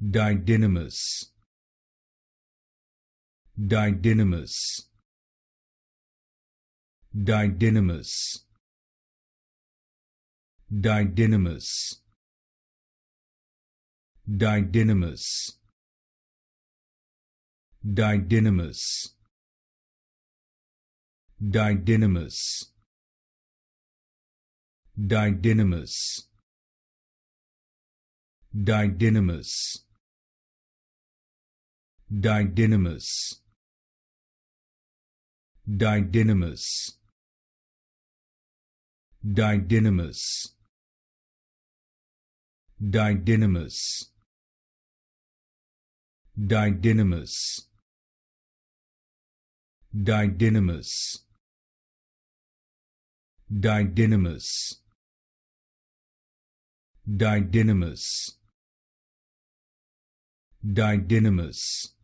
Didynamous, Didynamous, Didynamous, Didynamous, Didynamous, Didynamous, Didynamous, Didynamous, Didynamous, Didynamous, Didynamous, Didynamous, Didynamous, Didynamous, Didynamous, Didynamous, Didynamous, Didynamous,